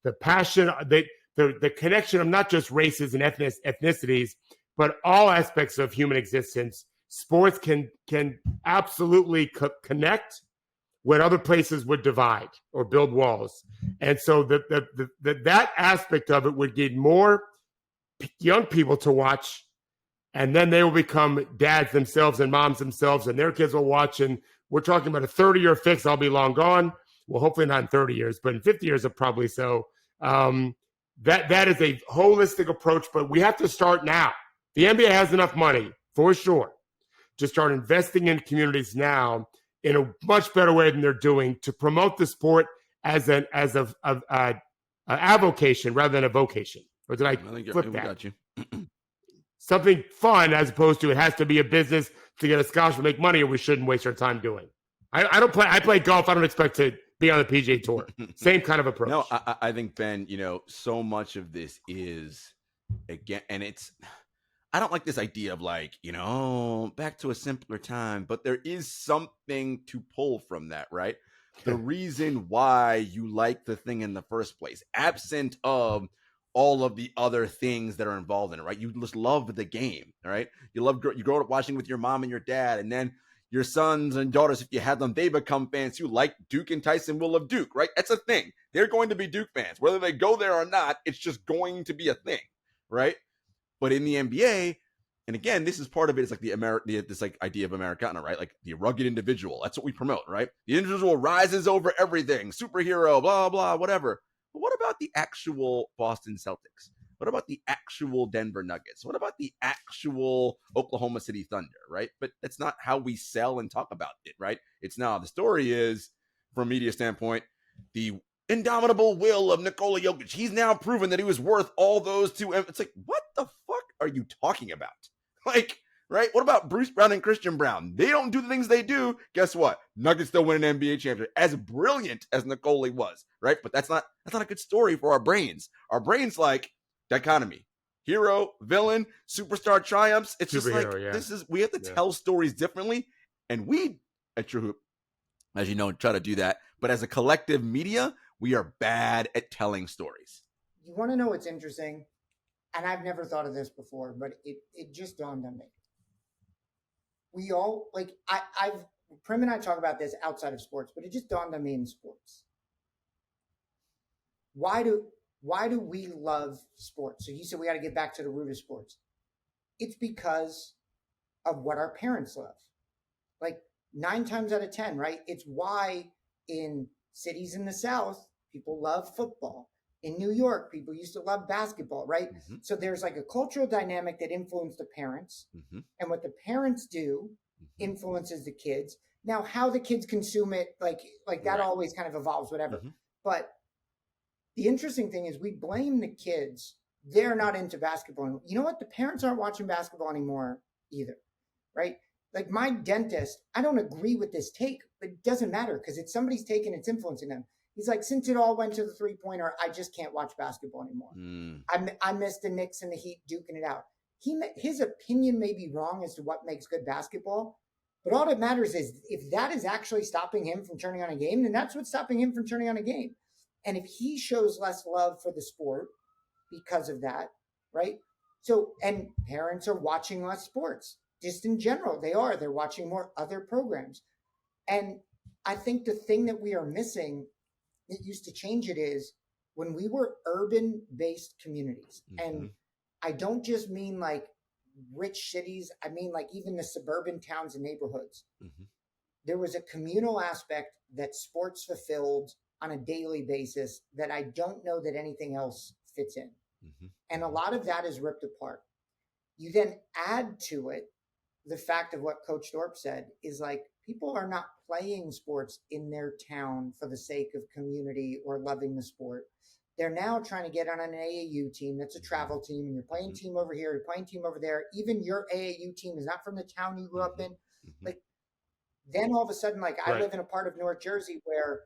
the passion, the connection of not just races and ethnicities, but all aspects of human existence. Sports can absolutely connect when other places would divide or build walls. And so that aspect of it would get more young people to watch, and then they will become dads themselves and moms themselves, and their kids will watch. And we're talking about a 30-year fix. I'll be long gone. Well, hopefully not in 30 years, but in 50 years, probably so. That is a holistic approach, but we have to start now. The NBA has enough money, for sure, to start investing in communities now in a much better way than they're doing to promote the sport as a avocation rather than a vocation. Or did I flip that? Got you. Something fun as opposed to it has to be a business to get a scholarship to make money, or we shouldn't waste our time doing. I play golf. I don't expect to be on the PGA Tour. Same kind of approach. No, I think, Ben, so much of this is, again, and I don't like this idea of back to a simpler time, but there is something to pull from that, right? The reason why you like the thing in the first place, absent of all of the other things that are involved in it, right? You just love the game, right? You grow up watching with your mom and your dad, and then your sons and daughters, if you have them, they become fans who like Duke, and Tyson will love Duke, right? That's a thing. They're going to be Duke fans. Whether they go there or not, it's just going to be a thing, right? But in the NBA, and again, this is part of it. It's like this idea of Americana, right? Like the rugged individual. That's what we promote, right? The individual rises over everything, superhero, blah, blah, whatever. But what about the actual Boston Celtics? What about the actual Denver Nuggets? What about the actual Oklahoma City Thunder, right? But that's not how we sell and talk about it, right? It's now the story is, from a media standpoint, the indomitable will of Nikola Jokic. He's now proven that he was worth all those two. It's like, what the fuck are you talking about? Right? What about Bruce Brown and Christian Brown? They don't do the things they do. Guess what? Nuggets still win an NBA championship. As brilliant as Nikola was, right? But that's not a good story for our brains. Our brains like dichotomy. Hero, villain, superstar triumphs. It's just we have to tell stories differently. And we at TrueHoop, as you know, try to do that. But as a collective media, we are bad at telling stories. You want to know what's interesting? And I've never thought of this before, but it just dawned on me. We all, Prim and I talk about this outside of sports, but it just dawned on me in sports. why do we love sports? So you said we got to get back to the root of sports. It's because of what our parents love. Like 9 times out of 10, right? It's why in cities in the South, people love football. In New York, people used to love basketball, right? So there's like a cultural dynamic that influenced the parents, and what the parents do influences the kids. Now, how the kids consume it, like that always kind of evolves, whatever. But the interesting thing is we blame the kids. They're not into basketball anymore. You know what? The parents aren't watching basketball anymore either, right? Like my dentist, I don't agree with this take, but it doesn't matter because it's somebody's take and it's influencing them. He's like, since it all went to the 3-pointer, I just can't watch basketball anymore. I missed the Knicks and the Heat duking it out. His opinion may be wrong as to what makes good basketball, but all that matters is if that is actually stopping him from turning on a game, then that's what's stopping him from turning on a game. And if he shows less love for the sport because of that, right? So, and parents are watching less sports. Just in general, they're watching more other programs. And I think the thing that we are missing that used to change it is when we were urban-based communities. And I don't just mean like rich cities. I mean like even the suburban towns and neighborhoods. There was a communal aspect that sports fulfilled on a daily basis that I don't know that anything else fits in. And a lot of that is ripped apart. You then add to it the fact of what Coach Thorpe said is like people are not playing sports in their town for the sake of community or loving the sport. They're now trying to get on an AAU team that's a travel team, and you're playing team over here, you're playing team over there. Even your AAU team is not from the town you grew up in. Like then all of a sudden, like I live in a part of North Jersey where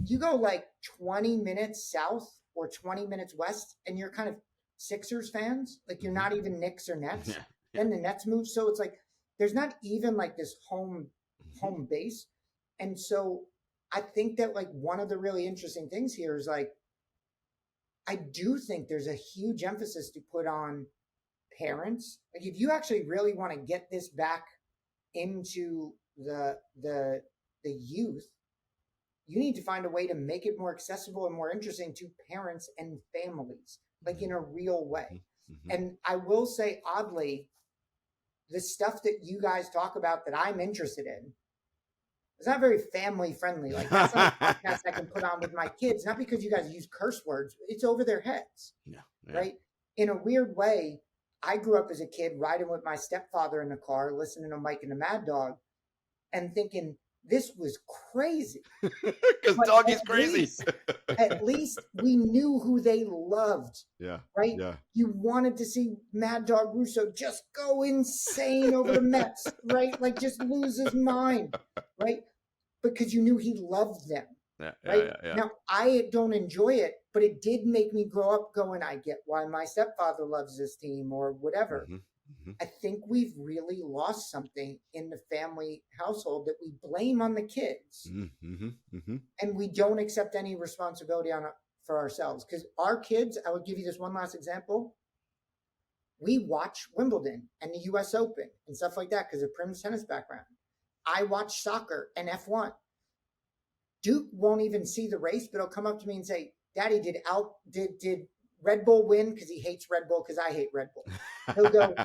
you go like 20 minutes south or 20 minutes west, and you're kind of Sixers fans. Like you're not even Knicks or Nets. Then the Nets move, so it's like there's not even like this home base. And so I think that like one of the really interesting things here is like I do think there's a huge emphasis to put on parents. Like if you actually really want to get this back into the youth, you need to find a way to make it more accessible and more interesting to parents and families, like in a real way. And I will say, oddly, the stuff that you guys talk about that I'm interested in is not very family friendly. Like that's not a podcast I can put on with my kids, not because you guys use curse words. It's over their heads, right? In a weird way, I grew up as a kid riding with my stepfather in the car, listening to Mike and the Mad Dog and thinking, this was crazy. Because Doggy's crazy. At least we knew who they loved. Right? You wanted to see Mad Dog Russo just go insane over the Mets, right? Like just lose his mind, right? Because you knew he loved them. Right? Now, I don't enjoy it, but it did make me grow up going, I get why my stepfather loves this team or whatever. I think we've really lost something in the family household that we blame on the kids, and we don't accept any responsibility for ourselves. Because our kids, I will give you this one last example. We watch Wimbledon and the U.S. Open and stuff like that because of Prim's tennis background. I watch soccer and F1. Duke won't even see the race, but he'll come up to me and say, "Daddy, did Red Bull win?" Because he hates Red Bull because I hate Red Bull. He'll go.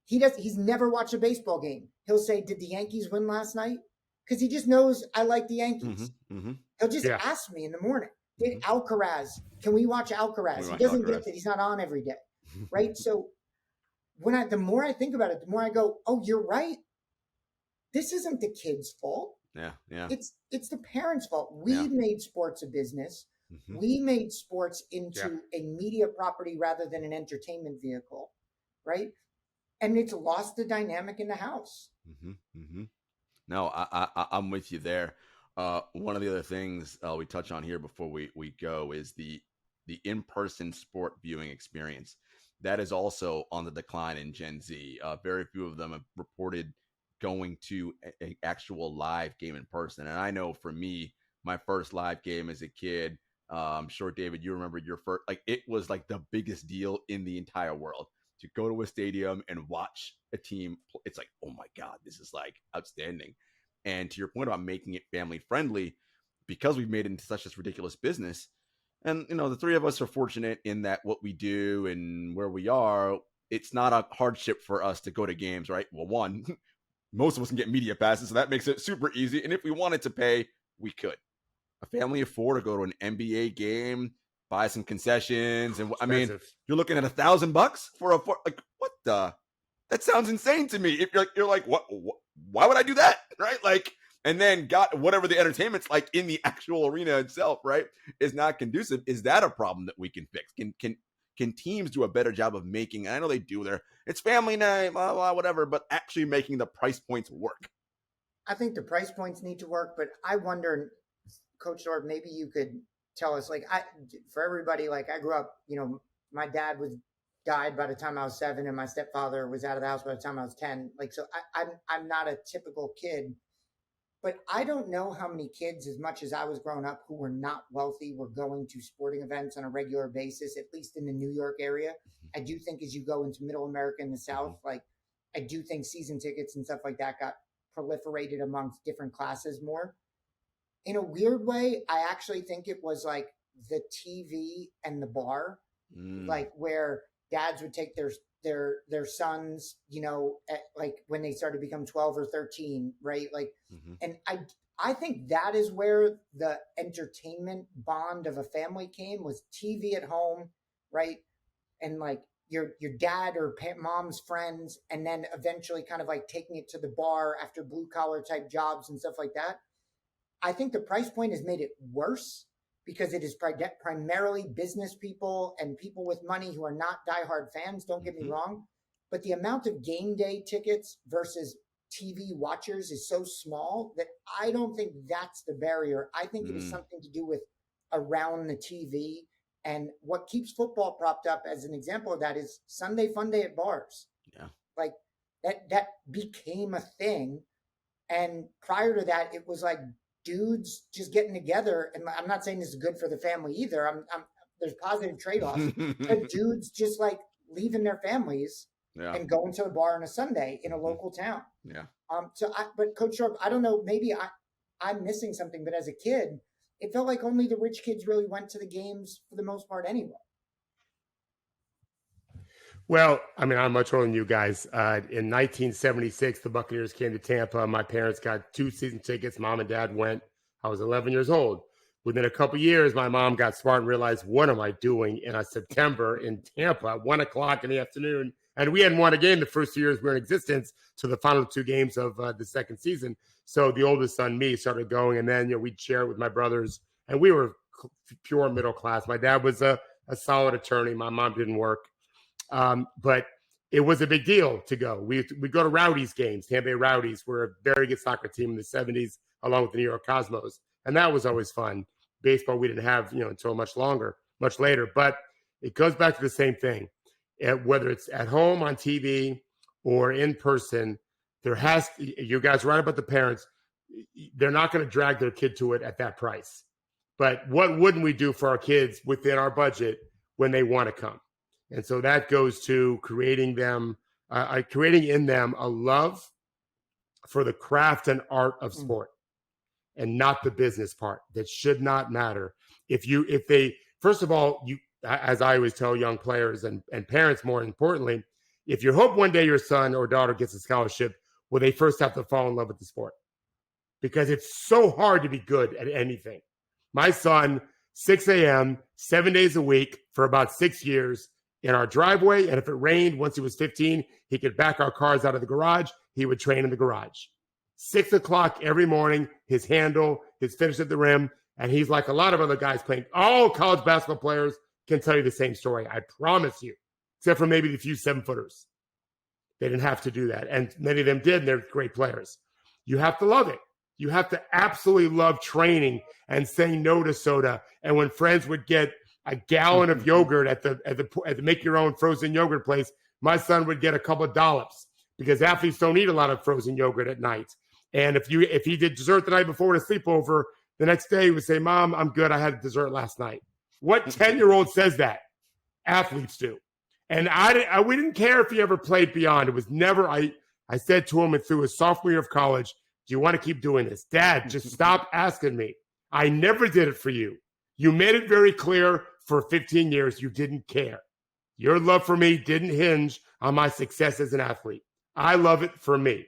He's never watched a baseball game. He'll say, "Did the Yankees win last night?" Because he just knows I like the Yankees. He'll just ask me in the morning, "Did Alcaraz? Can we watch Alcaraz?" He doesn't get that he's not on every day, right? So the more I think about it, the more I go, "Oh, you're right. This isn't the kid's fault. It's the parents' fault. We made sports a business. We made sports into a media property rather than an entertainment vehicle, right? And it's lost the dynamic in the house." No, I'm with you there. One of the other things we touch on here before we go is the in-person sport viewing experience. That is also on the decline in Gen Z. Very few of them have reported going to an actual live game in person. And I know for me, my first live game as a kid, I'm sure, David, you remember your first, like it was like the biggest deal in the entire world. To go to a stadium and watch a team, it's like, oh my God, this is like outstanding. And to your point about making it family friendly, because we've made it into such this ridiculous business, And, the three of us are fortunate in that what we do and where we are, it's not a hardship for us to go to games, right? Well, one, most of us can get media passes, so that makes it super easy. And if we wanted to pay, we could. A family of four to go to an NBA game, buy some concessions, and I mean, you're looking at $1,000 for like what the? That sounds insane to me. If you're like, what? Why would I do that? Right? Like, and then got whatever the entertainment's like in the actual arena itself, right, is not conducive. Is that a problem that we can fix? Can teams do a better job of making? I know they do. It's family night, blah blah, whatever, but actually making the price points work. I think the price points need to work, but I wonder, Coach Thorpe, maybe you could tell us, like, for everybody, like I grew up, my dad died by the time I was 7, and my stepfather was out of the house by the time I was 10. Like, so I'm not a typical kid, but I don't know how many kids, as much as I was growing up, who were not wealthy, were going to sporting events on a regular basis, at least in the New York area. I do think as you go into Middle America and the South, like I do think season tickets and stuff like that got proliferated amongst different classes more. In a weird way, I actually think it was like the TV and the bar, like where dads would take their sons, like when they started to become 12 or 13, right? Like, and I think that is where the entertainment bond of a family came, was TV at home, right? And like your dad or mom's friends, and then eventually kind of like taking it to the bar after blue collar type jobs and stuff like that. I think the price point has made it worse because it is primarily business people and people with money who are not diehard fans. Don't get me wrong, but the amount of game day tickets versus TV watchers is so small that I don't think that's the barrier. I think it is something to do with around the TV, and what keeps football propped up as an example of that is Sunday Fun Day at bars. Yeah, like that became a thing, and prior to that, it was like dudes just getting together. And I'm not saying this is good for the family either. There's positive trade-offs, but dudes just like leaving their families and going to a bar on a Sunday in a local town. Yeah. But Coach Thorpe, I don't know, maybe I'm missing something, but as a kid, it felt like only the rich kids really went to the games for the most part anyway. Well, I mean, I'm much older than you guys. In 1976, the Buccaneers came to Tampa. My parents got 2 season tickets. Mom and dad went. I was 11 years old. Within a couple of years, my mom got smart and realized, what am I doing in September in Tampa at 1 o'clock in the afternoon? And we hadn't won a game the first 2 years we were in existence to the final 2 games of the second season. So the oldest son, me, started going. And then, we'd share it with my brothers. And we were pure middle class. My dad was a solid attorney. My mom didn't work. But it was a big deal to go. We go to Rowdies games. Tampa Bay Rowdies were a very good soccer team in the 70s, along with the New York Cosmos. And that was always fun. Baseball, we didn't have, until much later. But it goes back to the same thing. Whether it's at home on TV or in person, you guys are right about the parents. They're not going to drag their kid to it at that price. But what wouldn't we do for our kids within our budget when they want to come? And so that goes to creating in them a love for the craft and art of sport, and not the business part. That should not matter. First of all, as I always tell young players and parents, more importantly, if you hope one day your son or daughter gets a scholarship, well, they first have to fall in love with the sport, because it's so hard to be good at anything. My son, 6 a.m., 7 days a week for about 6 years in our driveway. And if it rained, once he was 15, he could back our cars out of the garage. He would train in the garage. 6 o'clock every morning, his handle, his finish at the rim. And he's like a lot of other guys playing. All college basketball players can tell you the same story, I promise you, except for maybe the few 7-footers. They didn't have to do that. And many of them did, and they're great players. You have to love it. You have to absolutely love training and saying no to soda. And when friends would get a gallon of yogurt at the make your own frozen yogurt place, my son would get a couple of dollops, because athletes don't eat a lot of frozen yogurt at night. And if he did dessert the night before at a sleepover, the next day he would say, "Mom, I'm good. I had dessert last night." What 10-year-old says that? Athletes do. And we didn't care if he ever played beyond. It was never. I said to him through his sophomore year of college, "Do you want to keep doing this?" "Dad, just stop asking me. I never did it for you. You made it very clear for 15 years you didn't care. Your love for me didn't hinge on my success as an athlete. I love it for me.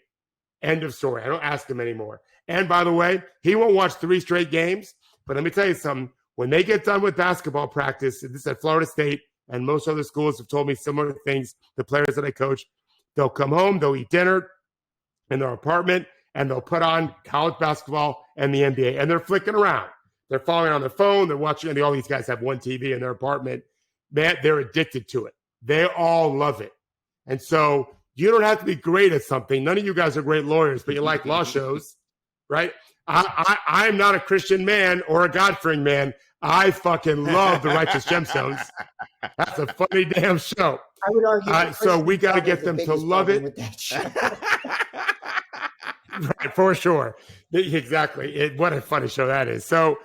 End of story. I don't ask him anymore. And by the way, he won't watch 3 straight games. But let me tell you something. When they get done with basketball practice, this is at Florida State, and most other schools have told me similar things, the players that I coach, they'll come home, they'll eat dinner in their apartment, and they'll put on college basketball and the NBA. And they're flicking around. They're following on their phone. They're watching. And all these guys have one TV in their apartment. Man, they're addicted to it. They all love it. And so you don't have to be great at something. None of you guys are great lawyers, but you like law shows, right? I'm not a Christian man or a God-fearing man. I fucking love The Righteous Gemstones. That's a funny damn show. I would argue. So we got to get them to love it. With that show. Right, for sure. Exactly. What a funny show that is. So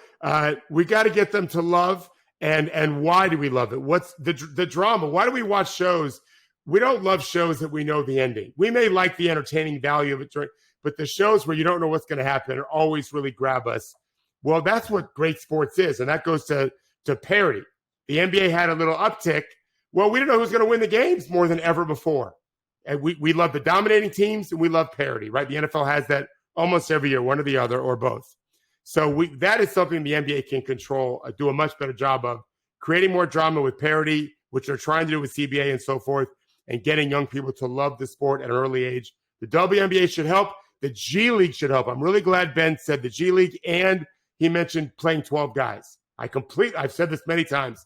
we got to get them to love. And why do we love it? What's the drama? Why do we watch shows? We don't love shows that we know the ending. We may like the entertaining value of it, but the shows where you don't know what's going to happen are always really grab us. Well, that's what great sports is, and that goes to parity. The NBA had a little uptick. Well, we didn't know who's going to win the games more than ever before. And we love the dominating teams, and we love parity, right? The NFL has that almost every year, one or the other, or both. So that is something the NBA can control, do a much better job of, creating more drama with parity, which they're trying to do with CBA and so forth, and getting young people to love the sport at an early age. The WNBA should help. The G League should help. I'm really glad Ben said the G League, and he mentioned playing 12 guys. I've said this many times.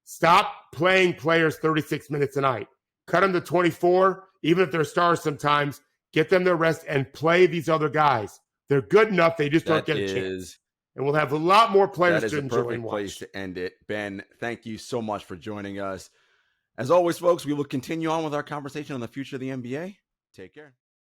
Stop playing players 36 minutes a night. Cut them to 24, even if they're stars sometimes. Get them their rest and play these other guys. They're good enough. They just don't get a chance. And we'll have a lot more players to enjoy and watch. That is a perfect place to end it. Ben, thank you so much for joining us. As always, folks, we will continue on with our conversation on the future of the NBA. Take care.